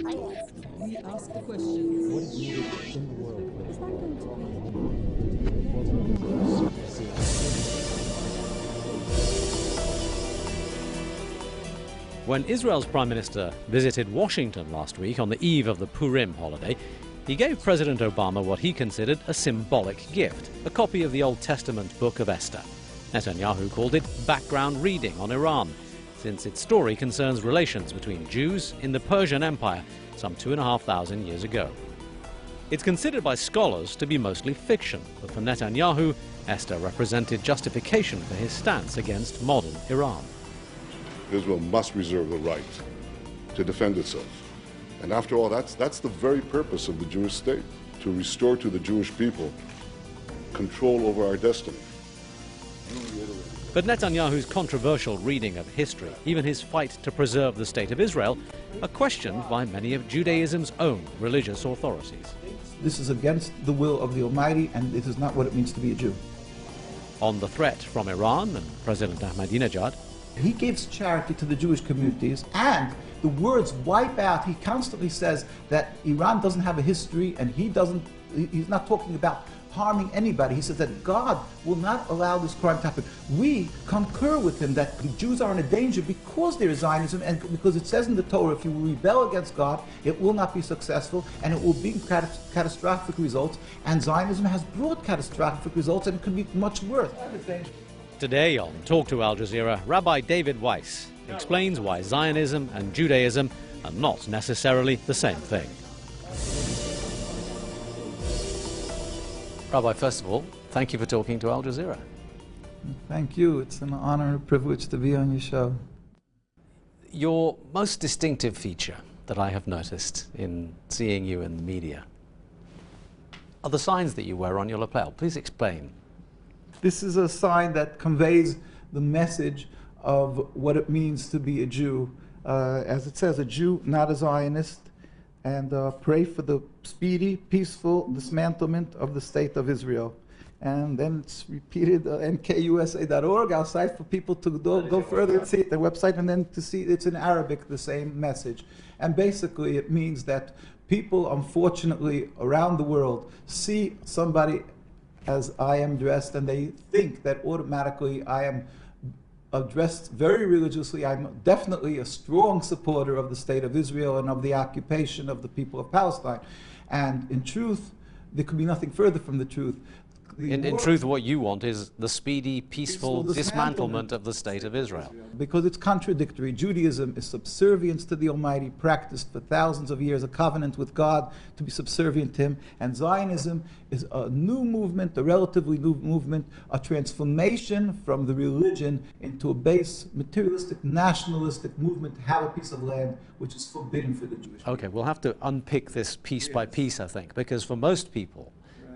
We ask the question, what is needed in the world? When Israel's Prime Minister visited Washington last week on the eve of the Purim holiday, he gave President Obama what he considered a symbolic gift, a copy of the Old Testament book of Esther. Netanyahu called it background reading on Iran, since its story concerns relations between Jews in the Persian Empire some 2,500 years ago. It's considered by scholars to be mostly fiction, but for Netanyahu, Esther represented justification for his stance against modern Iran. Israel must reserve the right to defend itself. And after all, that's the very purpose of the Jewish state, to restore to the Jewish people control over our destiny. But Netanyahu's controversial reading of history, even his fight to preserve the state of Israel, are questioned by many of Judaism's own religious authorities. This is against the will of the Almighty, and this is not what it means to be a Jew. On the threat from Iran and President Ahmadinejad, he gives charity to the Jewish communities, and the words wipe out. He constantly says that Iran doesn't have a history, and he's not talking about harming anybody. He says that God will not allow this crime to happen. We concur with him that the Jews are in a danger because there is Zionism, and because it says in the Torah, if you rebel against God, it will not be successful, and it will bring catastrophic results, and Zionism has brought catastrophic results, and it could be much worse. Today on Talk to Al Jazeera, Rabbi David Weiss explains why Zionism and Judaism are not necessarily the same thing. Rabbi, first of all, thank you for talking to Al Jazeera. Thank you. It's an honor and a privilege to be on your show. Your most distinctive feature that I have noticed in seeing you in the media are the signs that you wear on your lapel. Please explain. This is a sign that conveys the message of what it means to be a Jew. As it says, a Jew, not a Zionist, and pray for the speedy, peaceful dismantlement of the state of Israel. And then it's repeated, nkusa.org, our site for people to go further and see it, the website, and then to see it's in Arabic, the same message. And basically it means that people, unfortunately, around the world see somebody as I am dressed, and they think that automatically I am dressed very religiously. I'm definitely a strong supporter of the state of Israel and of the occupation of the people of Palestine. And in truth, there could be nothing further from the truth. In truth, what you want is the speedy, peaceful dismantlement of the state of Israel. Because it's contradictory. Judaism is subservience to the Almighty, practiced for thousands of years, a covenant with God to be subservient to Him. And Zionism is a new movement, a relatively new movement, a transformation from the religion into a base, materialistic, nationalistic movement to have a piece of land which is forbidden for the Jewish people. Okay, we'll have to unpick this piece by piece, I think, because for most people,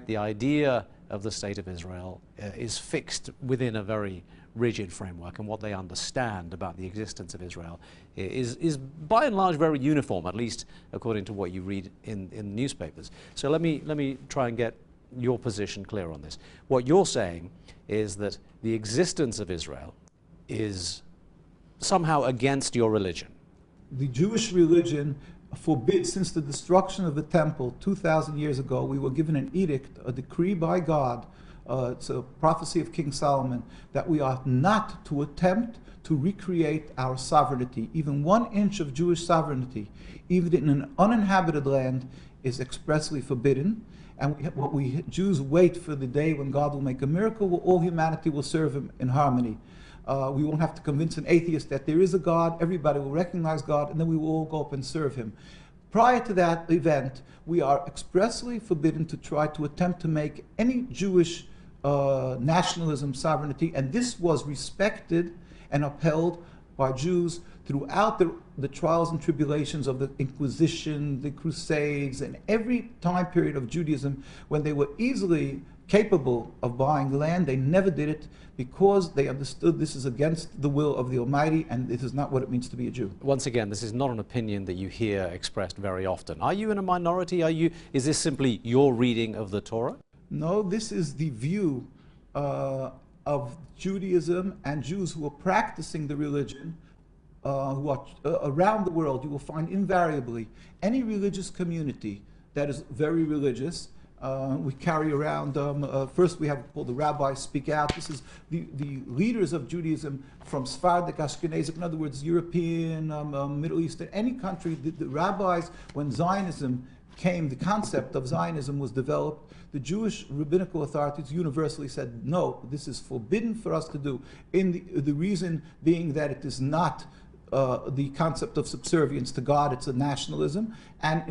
the idea of the state of Israel is fixed within a very rigid framework, and what they understand about the existence of Israel is by and large very uniform, at least according to what you read in newspapers. So let me try and get your position clear on this. What you're saying is that the existence of Israel is somehow against your religion. The Jewish religion forbids, since the destruction of the temple 2,000 years ago, we were given an edict, a decree by God, it's a prophecy of King Solomon, that we are not to attempt to recreate our sovereignty. Even 1 inch of Jewish sovereignty, even in an uninhabited land, is expressly forbidden. And Jews wait for the day when God will make a miracle, where all humanity will serve Him in harmony. We won't have to convince an atheist that there is a God. Everybody will recognize God, and then we will all go up and serve Him. Prior to that event, we are expressly forbidden to try to attempt to make any Jewish nationalism sovereignty, and this was respected and upheld by Jews throughout the trials and tribulations of the Inquisition, the Crusades, and every time period of Judaism when they were easily capable of buying land. They never did it because they understood this is against the will of the Almighty, and this is not what it means to be a Jew. Once again, this is not an opinion that you hear expressed very often. Are you in a minority? Is this simply your reading of the Torah? No, this is the view of Judaism and Jews who are practicing the religion who are around the world, you will find invariably any religious community that is very religious. We carry around, first we have called the Rabbi Speak Out. This is the leaders of Judaism from Sephardic, Ashkenazic, in other words, European, Middle Eastern, any country. The rabbis, when Zionism came, the concept of Zionism was developed, the Jewish rabbinical authorities universally said, no, this is forbidden for us to do. The reason being that it is not the concept of subservience to God, it's a nationalism, and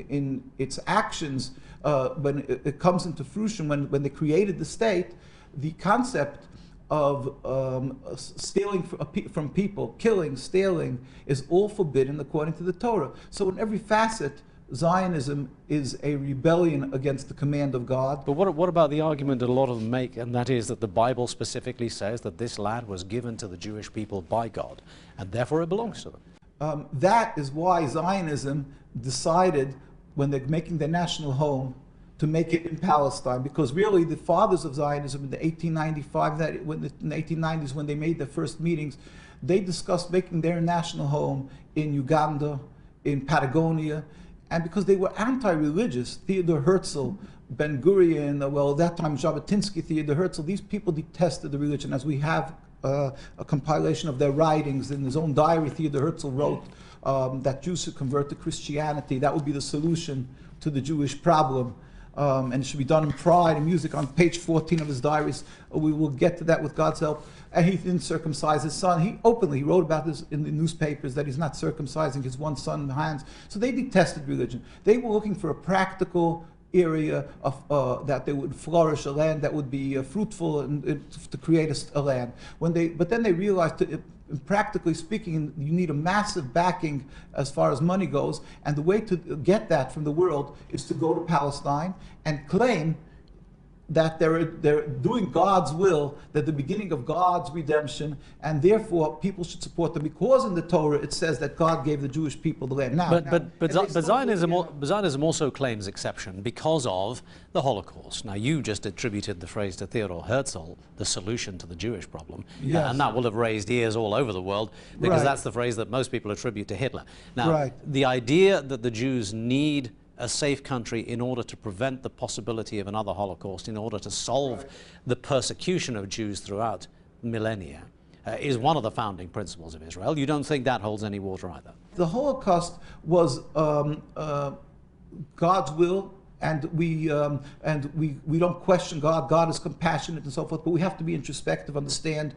in its actions, when it comes into fruition, when they created the state, the concept of stealing from people, killing, stealing, is all forbidden according to the Torah. So in every facet, Zionism is a rebellion against the command of God. But what about the argument that a lot of them make, and that is that the Bible specifically says that this land was given to the Jewish people by God, and therefore it belongs to them? That is why Zionism decided, when they're making their national home, to make it in Palestine, because really the fathers of Zionism in the 1895, in the 1890s, when they made their first meetings, they discussed making their national home in Uganda, in Patagonia, and because they were anti-religious, Theodor Herzl, Ben Gurion, well, at that time Jabotinsky, Theodor Herzl, these people detested the religion, as we have a compilation of their writings. In his own diary, Theodor Herzl wrote that Jews should convert to Christianity. That would be the solution to the Jewish problem. And it should be done in pride and music. On page 14 of his diaries, we will get to that with God's help. And he didn't circumcise his son. He wrote about this in the newspapers, that he's not circumcising his one son, Hans. So they detested religion. They were looking for a practical area of that they would flourish, a land that would be fruitful, and to create a land. But then they realized that practically speaking, you need a massive backing as far as money goes, and the way to get that from the world is to go to Palestine and claim that they're doing God's will, they're the beginning of God's redemption, and therefore people should support them, because in the Torah it says that God gave the Jewish people the land. But Zionism also claims exception because of the Holocaust. Now, you just attributed the phrase to Theodor Herzl, the solution to the Jewish problem, yes. And that will have raised ears all over the world, because that's the phrase that most people attribute to Hitler. Now, the idea that the Jews need a safe country in order to prevent the possibility of another Holocaust, in order to solve the persecution of Jews throughout millennia, is one of the founding principles of Israel. You don't think that holds any water either? The Holocaust was God's will, and we don't question God. God is compassionate and so forth, but we have to be introspective, understand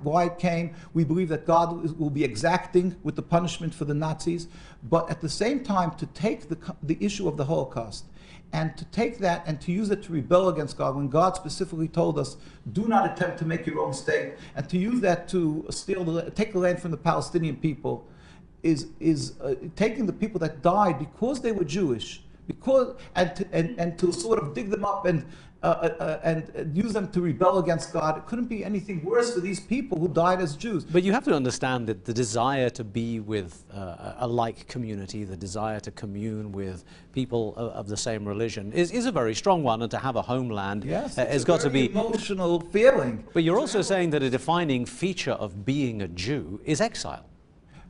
why it came. We believe that God will be exacting with the punishment for the Nazis, but at the same time to take the issue of the Holocaust and to take that and to use it to rebel against God, when God specifically told us, do not attempt to make your own state, and to use that to take the land from the Palestinian people, is taking the people that died because they were Jewish, and to sort of dig them up and use them to rebel against God. It couldn't be anything worse for these people who died as Jews. But you have to understand that the desire to be with a like community, the desire to commune with people of the same religion is a very strong one, and to have a homeland has got to be emotional feeling. But you're also saying that a defining feature of being a Jew is exile.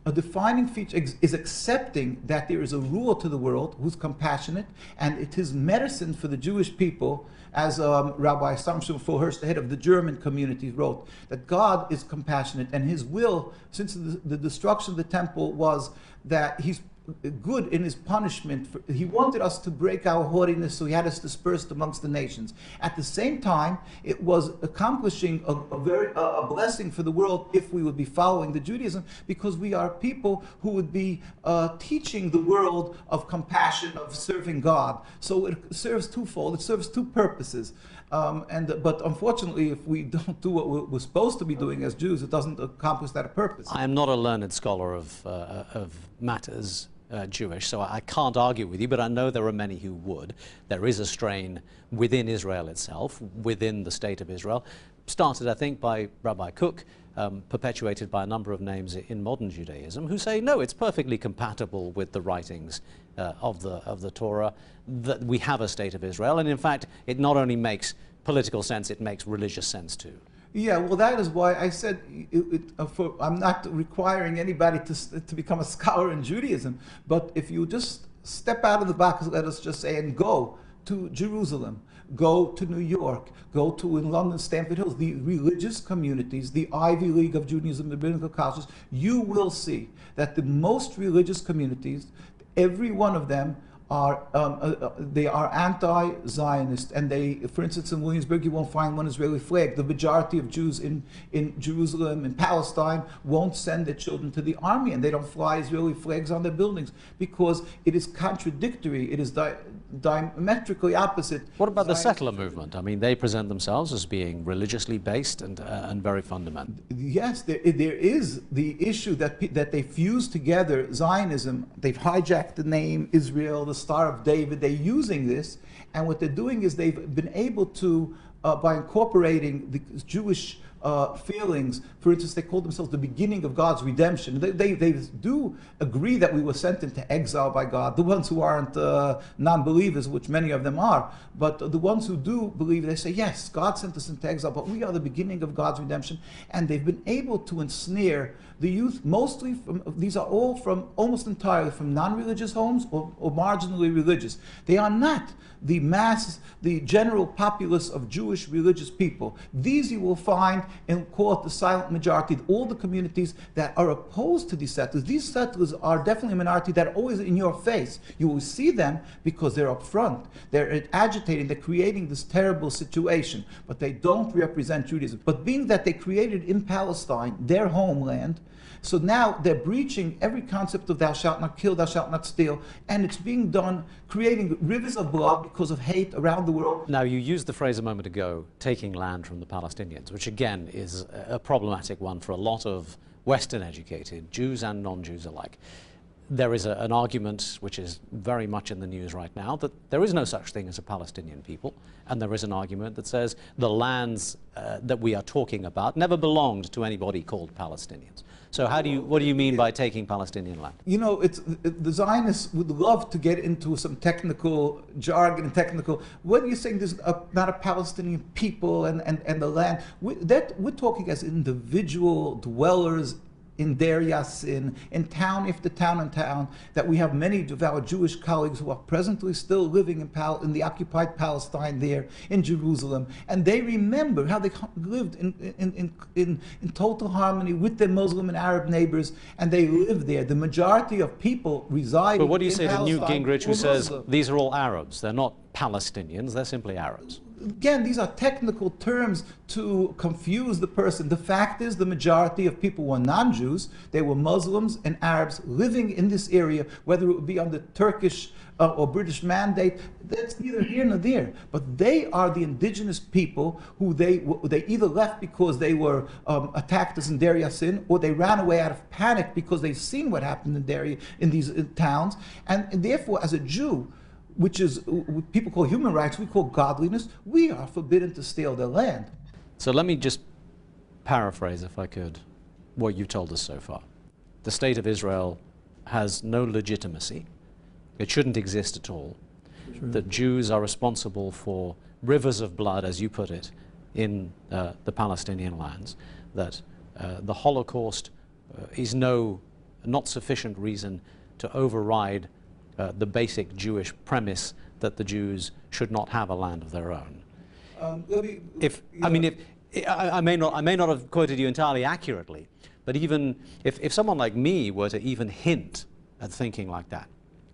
A defining feature is accepting that there is a ruler to the world who's compassionate, and it is medicine for the Jewish people, as Rabbi Samson Hirsch, the head of the German community, wrote, that God is compassionate, and his will, since the destruction of the temple, was that he's good in his punishment. He wanted us to break our haughtiness, so he had us dispersed amongst the nations. At the same time, it was accomplishing a blessing for the world if we would be following the Judaism, because we are people who would be teaching the world of compassion, of serving God. So it serves twofold. It serves two purposes. But unfortunately, if we don't do what we're supposed to be doing as Jews, it doesn't accomplish that purpose. I am not a learned scholar of matters Jewish, so I can't argue with you, but I know there are many who would. There is a strain within Israel itself, within the state of Israel, started, I think, by Rabbi Kook, perpetuated by a number of names in modern Judaism, who say, no, it's perfectly compatible with the writings of the Torah, that we have a state of Israel, and in fact, it not only makes political sense, it makes religious sense too. Yeah, well, that is why I said I'm not requiring anybody to become a scholar in Judaism, but if you just step out of the box, let us just say, and go to Jerusalem, go to New York, go to in London, Stamford Hills, the religious communities, the Ivy League of Judaism, the rabbinical colleges, you will see that the most religious communities, every one of them they are anti-Zionist, and they, for instance, in Williamsburg, you won't find one Israeli flag. The majority of Jews in Jerusalem and Palestine won't send their children to the army, and they don't fly Israeli flags on their buildings because it is contradictory. It is diametrically opposite. What about the Zionist settler movement? I mean, they present themselves as being religiously based and very fundamental. Yes, there is the issue that they fuse together Zionism. They've hijacked the name Israel, the Star of David. They're using this, and what they're doing is they've been able to, by incorporating the Jewish feelings, for instance, they call themselves the beginning of God's redemption. They do agree that we were sent into exile by God. The ones who aren't non-believers, which many of them are, but the ones who do believe, they say, yes, God sent us into exile, but we are the beginning of God's redemption. And they've been able to ensnare the youth, mostly from, these are all from, almost entirely from non-religious homes or marginally religious. They are not the mass, the general populace of Jewish religious people. These you will find in, call it the silent majority, all the communities that are opposed to these settlers. These settlers are definitely a minority that are always in your face. You will see them because they're up front. They're agitating, they're creating this terrible situation, but they don't represent Judaism. But being that they created in Palestine, their homeland, so now they're breaching every concept of thou shalt not kill, thou shalt not steal, and it's being done, creating rivers of blood because of hate around the world. Now, you used the phrase a moment ago, taking land from the Palestinians, which again is a problematic one for a lot of Western-educated Jews and non-Jews alike. There is an argument, which is very much in the news right now, that there is no such thing as a Palestinian people, and there is an argument that says the lands that we are talking about never belonged to anybody called Palestinians. So what do you mean by taking Palestinian land? You know, the Zionists would love to get into some technical jargon and technical. What are you saying? There's not a Palestinian people and the land. We're talking as individual dwellers in Deir Yassin, in town after town and town, that we have many of our Jewish colleagues who are presently still living in the occupied Palestine there in Jerusalem, and they remember how they lived in total harmony with their Muslim and Arab neighbors, and they live there. The majority of people reside. But what do you say to Newt Palestine Gingrich, who says Muslim. these are all Arabs? They're not Palestinians, they're simply Arabs. Again, these are technical terms to confuse the person. The fact is, the majority of people were non-Jews. They were Muslims and Arabs living in this area, whether it would be under Turkish or British mandate. That's neither here nor there. But they are the indigenous people who they either left because they were attacked as in Deir Yassin, or they ran away out of panic because they've seen what happened in these towns. And therefore, as a Jew, which is what people call human rights, we call godliness, we are forbidden to steal their land. So let me just paraphrase, if I could, what you told us so far. The state of Israel has no legitimacy. It shouldn't exist at all. True. That Jews are responsible for rivers of blood, as you put it, in the Palestinian lands. That the Holocaust is not sufficient reason to override the basic Jewish premise that the Jews should not have a land of their own. I may not have quoted you entirely accurately, but even if someone like me were to even hint at thinking like that,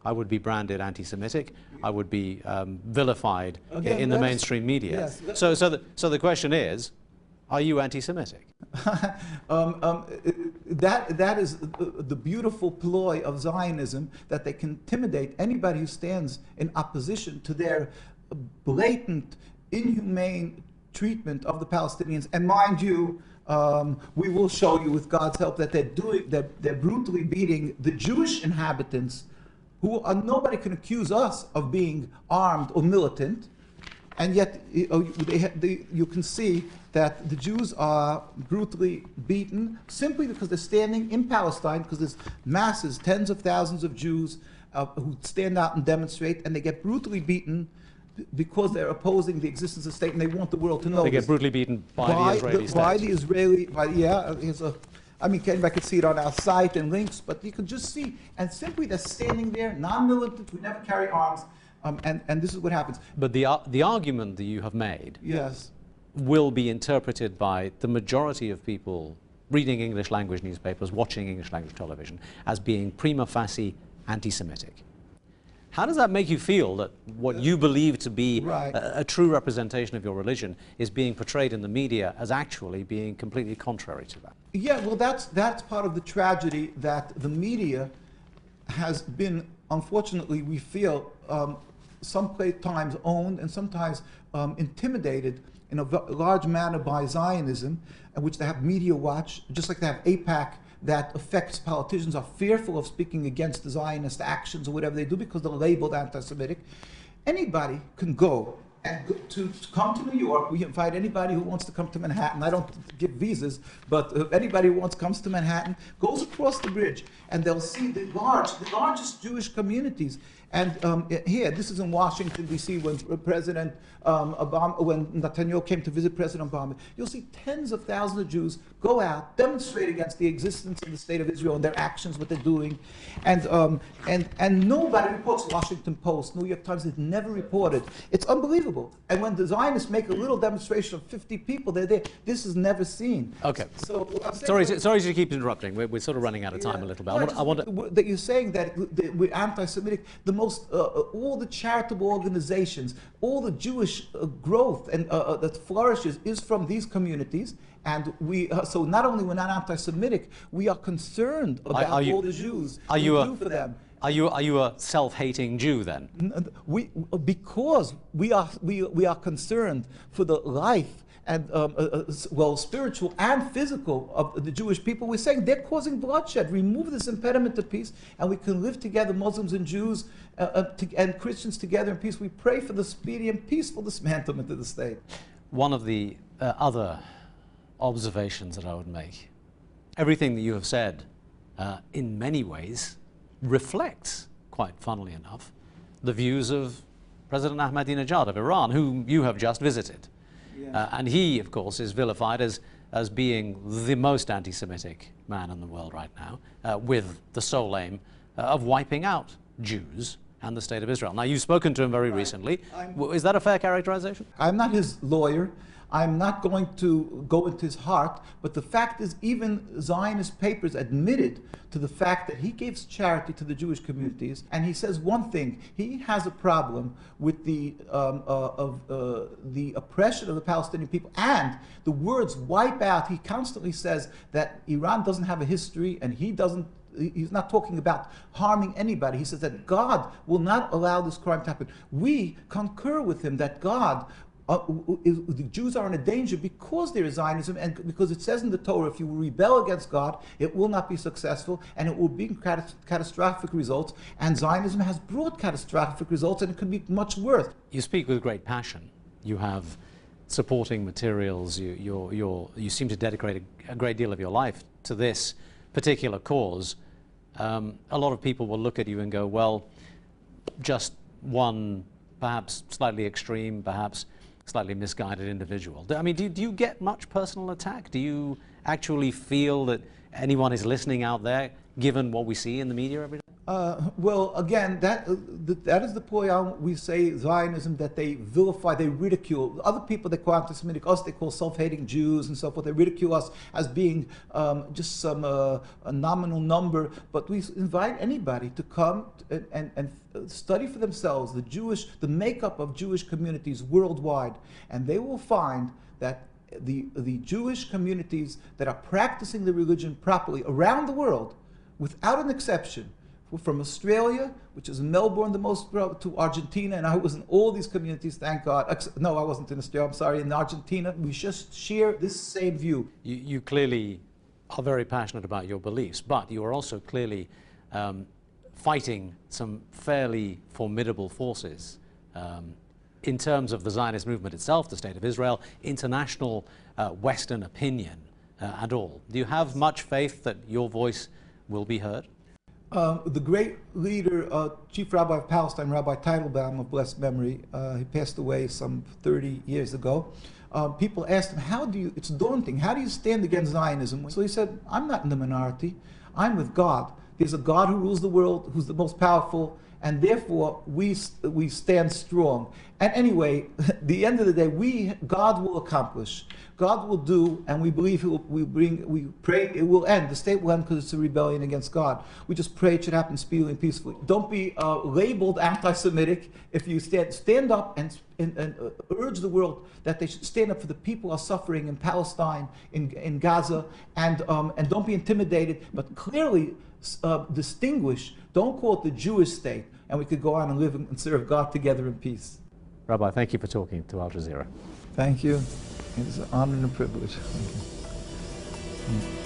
I would be branded anti-Semitic. I would be vilified in the mainstream media. Yes. So the question is, are you anti-Semitic? That is the beautiful ploy of Zionism, that they can intimidate anybody who stands in opposition to their blatant, inhumane treatment of the Palestinians. And mind you, we will show you with God's help that they're brutally beating the Jewish inhabitants, who nobody can accuse us of being armed or militant. And yet, you can see that the Jews are brutally beaten simply because they're standing in Palestine, because there's masses, tens of thousands of Jews who stand out and demonstrate, and they get brutally beaten because they're opposing the existence of the state and they want the world to know They get this. brutally beaten by the Israeli state. By the Israeli, I mean, I could see it on our site and links, but you could just see, and simply they're standing there, non-militant, we never carry arms, and this is what happens. But the argument that you have made Yes. will be interpreted by the majority of people reading English language newspapers, watching English language television, as being prima facie anti-Semitic. How does that make you feel that what you believe to be Right. a true representation of your religion is being portrayed in the media as actually being completely contrary to that? Yeah, well, that's part of the tragedy that the has been, unfortunately, we feel, sometimes owned and sometimes intimidated in a large manner by Zionism, which they have media watch, just like they have AIPAC that affects politicians are fearful of speaking against the Zionist actions or whatever they do because they're labeled anti-Semitic. Anybody can go and to come to New York. We invite anybody who wants to come to Manhattan. I don't give visas, but if anybody who comes to Manhattan, goes across the bridge, and they'll see the largest Jewish communities. And here, this is in Washington, D.C., when President Obama, when Netanyahu came to visit President Obama, you'll see tens of thousands of Jews go out, demonstrate against the existence of the state of Israel and their actions, what they're doing. And nobody reports. Washington Post, New York Times, has never reported. It's unbelievable. And when the Zionists make a little demonstration of 50 people, they're there. This is never seen. Okay. So, sorry to keep interrupting. We're sort of running out of time a little bit. I want that you're saying that we're anti-Semitic. All the charitable organizations, all the Jewish growth and that flourishes is from these communities. And so not only we're not anti-Semitic, we are concerned about all the Jews. Are you for them. Are you a self-hating Jew then? Because we are concerned for the life and spiritual and physical of the Jewish people. We're saying they're causing bloodshed. Remove this impediment to peace, and we can live together, Muslims and Jews and Christians together in peace. We pray for the speedy and peaceful dismantlement of the state. One of the other observations that I would make, everything that you have said, in many ways, reflects, quite funnily enough, the views of President Ahmadinejad of Iran, whom you have just visited. Yeah. And he, of course, is vilified as being the most anti-Semitic man in the world right now, with the sole aim of wiping out Jews and the state of Israel. Now, you've spoken to him very recently. Is that a fair characterization? I'm not his lawyer. I'm not going to go into his heart, but the fact is even Zionist papers admitted to the fact that he gives charity to the Jewish communities, and he says one thing: he has a problem with the oppression of the Palestinian people and the words "wipe out." He constantly says that Iran doesn't have a history, and he's not talking about harming anybody. He says that God will not allow this crime to happen. We concur with him that God. The Jews are in a danger because there is Zionism, and because it says in the Torah, if you rebel against God, it will not be successful, and it will bring catastrophic results. And Zionism has brought catastrophic results, and it could be much worse. You speak with great passion. You have supporting materials. You seem to dedicate a great deal of your life to this particular cause. A lot of people will look at you and go, well, just one perhaps slightly extreme, perhaps slightly misguided individual. I mean, do you get much personal attack? Do you actually feel that anyone is listening out there, given what we see in the media every day? Well, again, that is the point we say Zionism, that they vilify, they ridicule. Other people they call anti-Semitic, us they call self-hating Jews and so forth. They ridicule us as being just some a nominal number. But we invite anybody to come and study for themselves the makeup of Jewish communities worldwide, and they will find that the Jewish communities that are practicing the religion properly around the world, without an exception, from Australia, which is in Melbourne, the most, to Argentina, and I was in all these communities, thank God. No, I wasn't in Australia, I'm sorry, in Argentina. We just share this same view. You clearly are very passionate about your beliefs, but you are also clearly fighting some fairly formidable forces in terms of the Zionist movement itself, the State of Israel, international Western opinion and all. Do you have much faith that your voice will be heard? The great leader, Chief Rabbi of Palestine, Rabbi Teitelbaum of blessed memory, he passed away some 30 years ago. People asked him, it's daunting, how do you stand against Zionism? So he said, I'm not in the minority, I'm with God. There's a God who rules the world, who's the most powerful, and therefore we stand strong. And anyway, at the end of the day, God will accomplish. God will do, and we believe we pray it will end. The state will end because it's a rebellion against God. We just pray it should happen speedily and peacefully. Don't be labeled anti-Semitic. If you stand up and urge the world that they should stand up for the people who are suffering in Palestine, in Gaza, and don't be intimidated, but clearly distinguish. Don't call it the Jewish state, and we could go on and live and serve God together in peace. Rabbi, thank you for talking to Al Jazeera. Thank you. It's an honor and a privilege. Thank you.